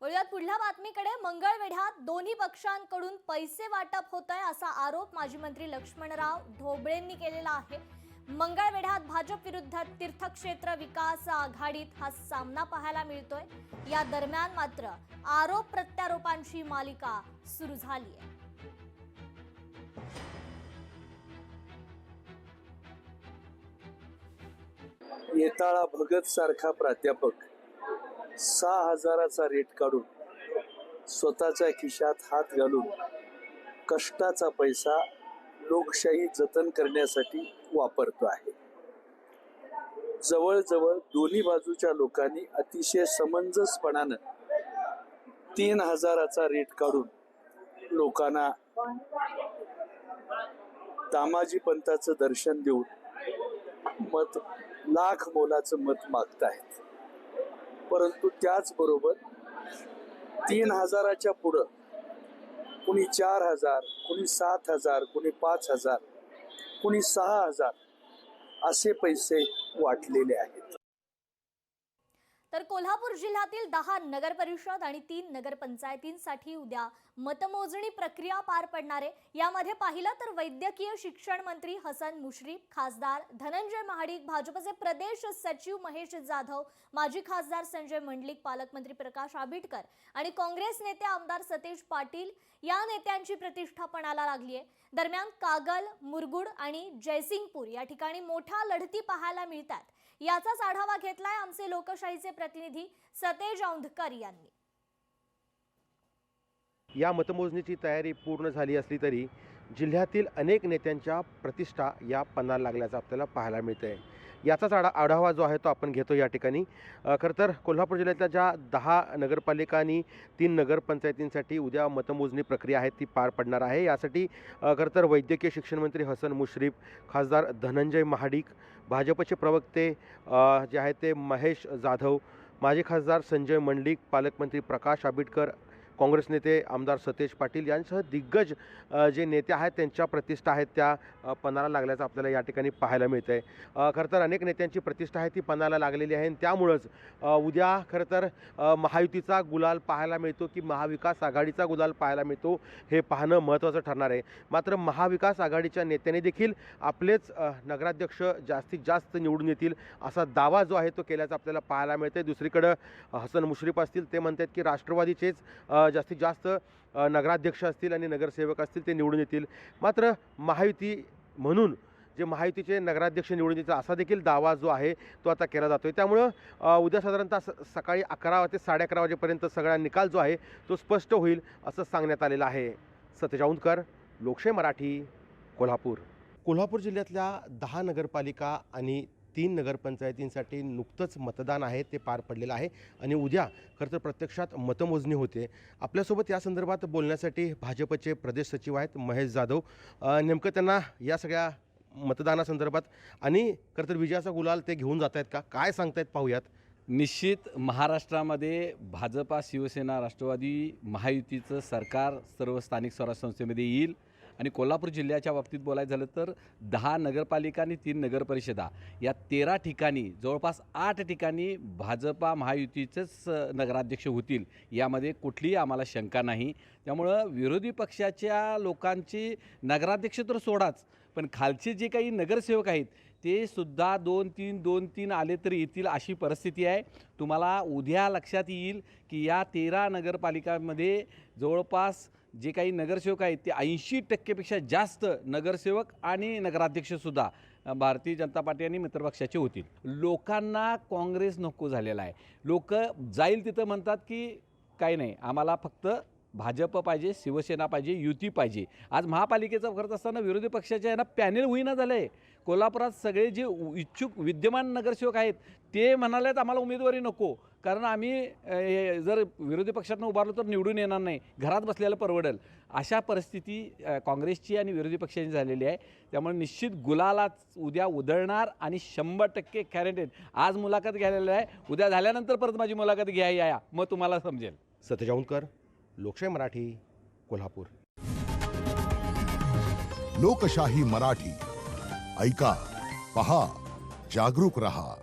वळूयात पुढल्या बातमीकडे। मंगळवेढ्यात दोन्ही पक्षांकडून पैसे वाटप होतंय असा आरोप माजी मंत्री लक्ष्मणराव ढोबळेंनी केलेला आहे। मंगळवेढ्यात भाजप विरुद्ध तीर्थक्षेत्र विकास आघाडीत हा सामना पाहायला मिळतोय। या दरम्यान मात्र आरोप प्रत्यारोपांची मालिका सुरू झाली आहे। येताळा भगत सारखा प्राध्यापक 6,000चा रेट काढून स्वतःच्या खिशात हात घालून कष्टाचा पैसा लोकशाही जतन करण्यासाठी वापरतो आहे। जवळजवळ दोन्ही बाजूच्या लोकांनी अतिशय समंजसपणानं 3,000चा रेट काढून लोकांना दामाजी पंताचं दर्शन देऊन मत लाख मोलाचं मत मागतायत। परंतु त्याचबरोबर 3,000च्या पुढं कुणी 4,000, कुणी 7,000, कुणी 5,000, कुणी 6,000 असे पैसे वाटलेले आहेत। तर कोल्हापूर जिल्ह्यातील 10 नगर परिषद आणि 3 नगर पंचायतींसाठी उद्या मतमोजणी प्रक्रिया पार पडणार आहे। यामध्ये पाहिलं तर वैद्यकीय शिक्षण मंत्री हसन मुश्रीफ, खासदार धनंजय महाडिक, भाजपचे प्रदेश सचिव महेश जाधव, माजी खासदार संजय मंडलिक, पालकमंत्री प्रकाश आबिटकर आणि काँग्रेस नेते आमदार सतेज पाटील या नेत्यांची प्रतिष्ठा पणाला लागली आहे। दरम्यान कागल, मुरगुड आणि जयसिंगपूर या ठिकाणी मोठ्या लढती पाहायला मिळतात। याचाच आढावा घेतलाय आमचे लोकशाहीचे प्रतिनिधी सतेज औंधकर यांनी। या मतमोजणीची तयारी पूर्ण झाली असली तरी जिल्ह्यातील अनेक नेत्यांच्या प्रतिष्ठा या पणाला लागल्याचं आपल्याला पाहायला मिळतंय। याचाच आढावा जो आहे तो आपण घेतो या ठिकाणी। खरं तर कोल्हापूर जिल्ह्यातल्या ज्या 10 नगरपालिका आणि 3 नगरपंचायतींसाठी उद्या मतमोजणी प्रक्रिया आहे ती पार पडणार आहे। यासाठी खरं तर वैद्यकीय शिक्षण मंत्री हसन मुश्रीफ, खासदार धनंजय महाडिक, भाजपचे प्रवक्ते जे आहेत ते महेश जाधव, माजी खासदार संजय मंडलिक, पालकमंत्री प्रकाश आबिटकर, काँग्रेस नेते आमदार सतेज पाटील यांसह दिग्गज जे नेते आहेत त्यांच्या प्रतिष्ठा आहेत त्या पणाला लागल्याचं आपल्याला या ठिकाणी पाहायला मिळतंय। खरं तर अनेक नेत्यांची प्रतिष्ठा आहे ती पणाला लागलेली आहे आणि त्यामुळंच उद्या खरं तर महायुतीचा गुलाल पाहायला मिळतो की महाविकास आघाडीचा गुलाल पाहायला मिळतो हे पाहणं महत्त्वाचं ठरणार आहे। मात्र महाविकास आघाडीच्या नेत्यांनी देखील आपलेच नगराध्यक्ष जास्तीत जास्त निवडून येतील असा दावा जो आहे तो केल्याचं आपल्याला पाहायला मिळतंय। दुसरीकडं हसन मुश्रीफ असतील ते म्हणतात की राष्ट्रवादीचेच जास्तीत जास्त नगराध्यक्ष असतील आणि नगरसेवक असतील ते निवडून येतील। मात्र महायुती म्हणून जे महायुतीचे नगराध्यक्ष निवडून येतील असा देखील दावा जो आहे तो आता केला जातो आहे। त्यामुळं उद्या साधारणतः सकाळी 11 ते 11:30 वाजेपर्यंत सगळा निकाल जो आहे तो स्पष्ट होईल असं सांगण्यात आलेलं आहे। सतेज औंधकर, लोकशाही मराठी, कोल्हापूर। कोल्हापूर जिल्ह्यातल्या 10 नगरपालिका आणि 3 नगरपंचायतींसाठी नुकतंच मतदान आहे ते पार पडलेलं आहे आणि उद्या खरं तर प्रत्यक्षात मतमोजणी होते। आपल्यासोबत या संदर्भात बोलण्यासाठी भाजपचे प्रदेश सचिव आहेत महेश जाधव। नेमकं त्यांना या सगळ्या मतदानासंदर्भात आणि खरं तर विजयाचा गुलाल ते घेऊन जात आहेत का, काय सांगतायत पाहूयात। निश्चित महाराष्ट्रामध्ये भाजपा, शिवसेना, राष्ट्रवादी महायुतीचं सरकार सर्व स्थानिक स्वराज्य संस्थेमध्ये येईल आणि कोल्हापूर जिल्ह्याच्या बाबतीत बोलायचं झालं तर 10 नगरपालिका आणि 3 नगरपरिषदा या 13 ठिकाणी जवळपास 8 ठिकाणी भाजपा महायुतीचेच नगराध्यक्ष होतील यामध्ये कुठलीही आम्हाला शंका नाही। त्यामुळं विरोधी पक्षाच्या लोकांची नगराध्यक्ष तर सोडाच, पण खालचे जे काही नगरसेवक आहेत ते सुद्धा 2-3 आले तरी येतील अशी परिस्थिती आहे। तुम्हाला उद्या लक्षात येईल की या 13 नगरपालिकांमध्ये जवळपास जे काही नगरसेवक आहेत ते 80% जास्त नगरसेवक आणि नगराध्यक्षसुद्धा भारतीय जनता पार्टी आणि मित्रपक्षाचे होतील। लोकांना काँग्रेस नको झालेला आहे। लोक जाईल तिथं म्हणतात की काही नाही, आम्हाला फक्त भाजप पाहिजे, शिवसेना पाहिजे, युती पाहिजे। आज महापालिकेचा करत असताना विरोधी पक्षाच्या यांना पॅनेल होईना झालं आहे। कोल्हापुरात सगळे जे इच्छुक विद्यमान नगरसेवक आहेत ते म्हणालेत आम्हाला उमेदवारी नको, कारण आम्ही जर विरोधी पक्षातून उभारलो तर निवडून येणार नाही, घरात बसलेलं परवडेल। अशा परिस्थिती काँग्रेसची आणि विरोधी पक्षाची झालेली आहे। त्यामुळे निश्चित गुलालाच उद्या उधळणार आणि 100% गॅरंटेड। आज मुलाखत घ्यायला आहे, उद्या झाल्यानंतर परत माझी मुलाखत घ्या या, मग तुम्हाला समजेल। सतेज औंधकर, लोकशाही मराठी, कोल्हापूर। लोकशाही मराठी ऐका, पहा, जागरूक रहा।